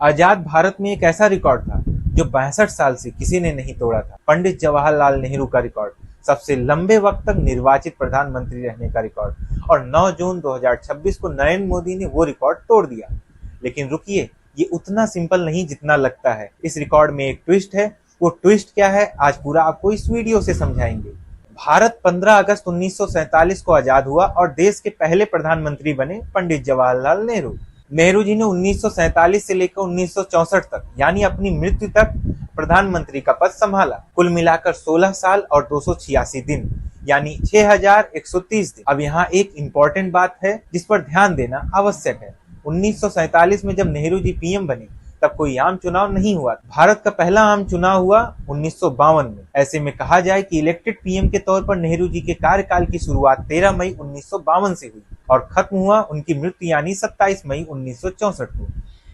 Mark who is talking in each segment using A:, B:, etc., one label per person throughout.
A: आजाद भारत में एक ऐसा रिकॉर्ड था जो 62 साल से किसी ने नहीं तोड़ा था। पंडित जवाहरलाल नेहरू का रिकॉर्ड, सबसे लंबे वक्त तक निर्वाचित प्रधानमंत्री रहने का रिकॉर्ड, और 9 जून 2026 को नरेंद्र मोदी ने वो रिकॉर्ड तोड़ दिया। लेकिन रुकिए, ये उतना सिंपल नहीं जितना लगता है। इस रिकॉर्ड में एक ट्विस्ट है। वो ट्विस्ट क्या है, आज पूरा आपको इस वीडियो से समझाएंगे। भारत 15 अगस्त 1947 को आजाद हुआ और देश के पहले प्रधानमंत्री बने पंडित जवाहरलाल नेहरू। नेहरू जी ने 1947 से लेकर 1964 तक, यानी अपनी मृत्यु तक प्रधानमंत्री का पद संभाला। कुल मिलाकर 16 साल और 286 दिन, यानी 6130 दिन। अब यहाँ एक इम्पोर्टेंट बात है जिस पर ध्यान देना आवश्यक है। 1947 में जब नेहरू जी पीएम बने तब कोई आम चुनाव नहीं हुआ। भारत का पहला आम चुनाव हुआ 1952 में। ऐसे में कहा जाए कि इलेक्टेड पीएम के तौर पर नेहरू जी के कार्यकाल की शुरुआत 13 मई 1952 से हुई और खत्म हुआ उनकी मृत्यु यानी 27 मई 1964 को।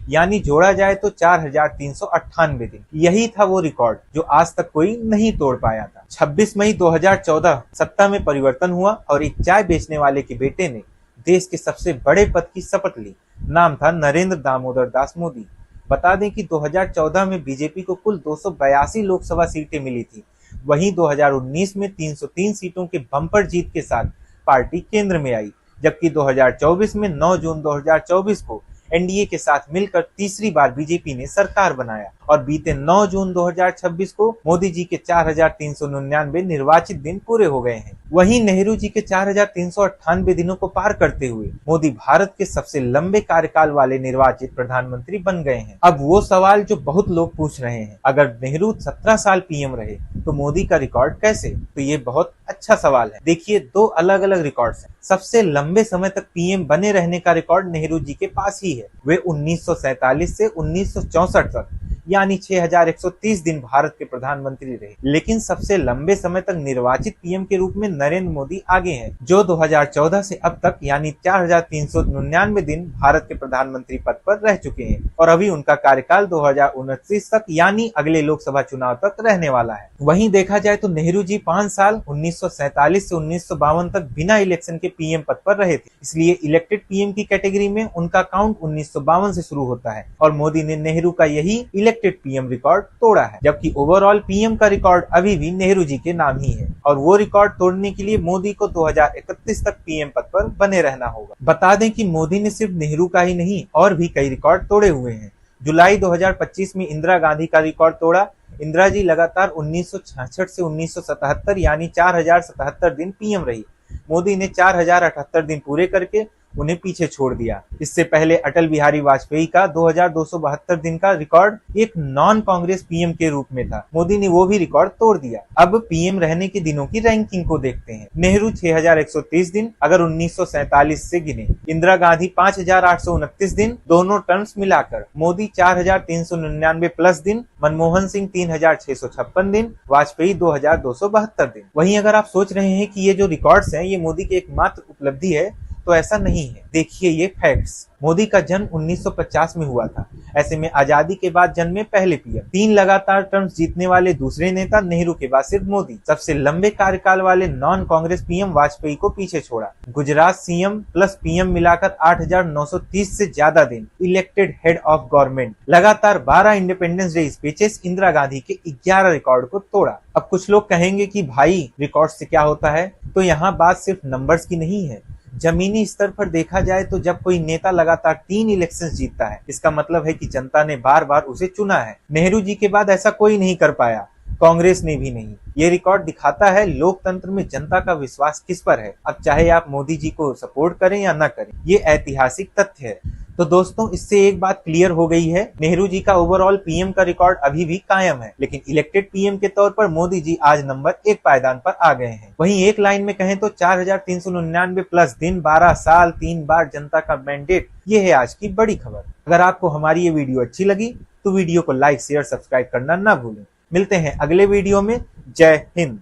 A: यानी जोड़ा जाए तो 4398 दिन। यही था वो रिकॉर्ड जो आज तक कोई नहीं तोड़ पाया था। 26 मई 2014 सत्ता में परिवर्तन हुआ और एक चाय बेचने वाले के बेटे ने देश के सबसे बड़े पद की शपथ ली। नाम था नरेंद्र दामोदर दास मोदी। बता दें कि 2014 में बीजेपी को कुल 282 लोकसभा सीटें मिली थी। वहीं 2019 में 303 सीटों के बम्पर जीत के साथ पार्टी केंद्र में आई, जबकि 2024 में 9 जून 2024 को एनडीए के साथ मिलकर तीसरी बार बीजेपी ने सरकार बनाया और बीते 9 जून 2026 को मोदी जी के 4399 निर्वाचित दिन पूरे हो गए हैं। वहीं नेहरू जी के 4398 दिनों को पार करते हुए मोदी भारत के सबसे लंबे कार्यकाल वाले निर्वाचित प्रधानमंत्री बन गए हैं। अब वो सवाल जो बहुत लोग पूछ रहे हैं, अगर नेहरू 17 साल पीएम रहे तो मोदी का रिकॉर्ड कैसे? तो ये बहुत अच्छा सवाल है। देखिए, दो अलग अलग रिकॉर्ड्स हैं। सबसे लंबे समय तक पीएम बने रहने का रिकॉर्ड नेहरू जी के पास ही है। वे 1947 से 1964 तक, यानी 6130 दिन भारत के प्रधानमंत्री रहे। लेकिन सबसे लंबे समय तक निर्वाचित पीएम के रूप में नरेंद्र मोदी आगे हैं, जो 2014 से अब तक यानी 4399 दिन भारत के प्रधानमंत्री पद पर रह चुके हैं और अभी उनका कार्यकाल 2029 तक यानी अगले लोकसभा चुनाव तक रहने वाला है। वहीं देखा जाए तो नेहरू जी 5 साल 1947 से 1952 तक बिना इलेक्शन के पीएम पद पर रहे थे। इसलिए इलेक्टेड पीएम की कैटेगरी में उनका काउंट 1952 से शुरू होता है और मोदी ने नेहरू का यही इलेक्टेड पीएम रिकॉर्ड तोड़ा है, जबकि ओवरऑल पीएम का रिकॉर्ड अभी भी नेहरू जी के नाम ही है और वो रिकॉर्ड तोड़ने के लिए मोदी को 2031 तक पीएम पद पर बने रहना होगा। बता दें कि मोदी ने सिर्फ नेहरू का ही नहीं और भी कई रिकॉर्ड तोड़े हुए हैं। जुलाई 2025 में इंदिरा गांधी का रिकॉर्ड तोड़ा। इंदिरा जी लगातार 1966 से 1977 यानी 4077 दिन पीएम रही। मोदी ने 4078 दिन पूरे करके उन्हें पीछे छोड़ दिया। इससे पहले अटल बिहारी वाजपेयी का 2272 दिन का रिकॉर्ड एक नॉन कांग्रेस पीएम के रूप में था। मोदी ने वो भी रिकॉर्ड तोड़ दिया। अब पीएम रहने के दिनों की रैंकिंग को देखते हैं। नेहरू 6130 दिन अगर 1947 से गिने, इंदिरा गांधी 5829 दिन दोनों टर्म्स मिलाकर, मोदी 4399 प्लस दिन, मनमोहन सिंह 3656 दिन, वाजपेयी 2272 दिन। वहीं अगर आप सोच रहे हैं कि ये जो रिकॉर्ड्स हैं ये मोदी की एकमात्र उपलब्धि है, तो ऐसा नहीं है। देखिए ये फैक्ट्स। मोदी का जन्म 1950 में हुआ था। ऐसे में आजादी के बाद जन्मे पहले पीएम। 3 लगातार टर्म्स जीतने वाले दूसरे नेता, नेहरू के बाद सिर्फ मोदी। सबसे लंबे कार्यकाल वाले नॉन कांग्रेस पीएम वाजपेयी को पीछे छोड़ा। गुजरात सीएम प्लस पीएम मिलाकर 8930 से ज्यादा दिन इलेक्टेड हेड ऑफ गवर्नमेंट। लगातार 12 independence day speeches, Indira Gandhi के 11 रिकॉर्ड को तोड़ा। अब कुछ लोग कहेंगे कि भाई रिकॉर्ड से क्या होता है, तो यहाँ बात सिर्फ नंबर्स की नहीं है। जमीनी स्तर पर देखा जाए तो जब कोई नेता लगातार 3 इलेक्शंस जीतता है, इसका मतलब है कि जनता ने बार बार उसे चुना है। नेहरू जी के बाद ऐसा कोई नहीं कर पाया, कांग्रेस ने भी नहीं। ये रिकॉर्ड दिखाता है लोकतंत्र में जनता का विश्वास किस पर है। अब चाहे आप मोदी जी को सपोर्ट करें या ना करें, ये ऐतिहासिक तथ्य है। तो दोस्तों, इससे एक बात क्लियर हो गई है, नेहरू जी का ओवरऑल पीएम का रिकॉर्ड अभी भी कायम है, लेकिन इलेक्टेड पीएम के तौर पर मोदी जी आज नंबर 1 पायदान पर आ गए हैं। वहीं एक लाइन में कहें तो 4399 प्लस दिन, 12 साल, 3 बार जनता का मैंडेट, ये है आज की बड़ी खबर। अगर आपको हमारी ये वीडियो अच्छी लगी तो वीडियो को लाइक, शेयर, सब्सक्राइब करना ना भूलें। मिलते हैं अगले वीडियो में। जय हिंद।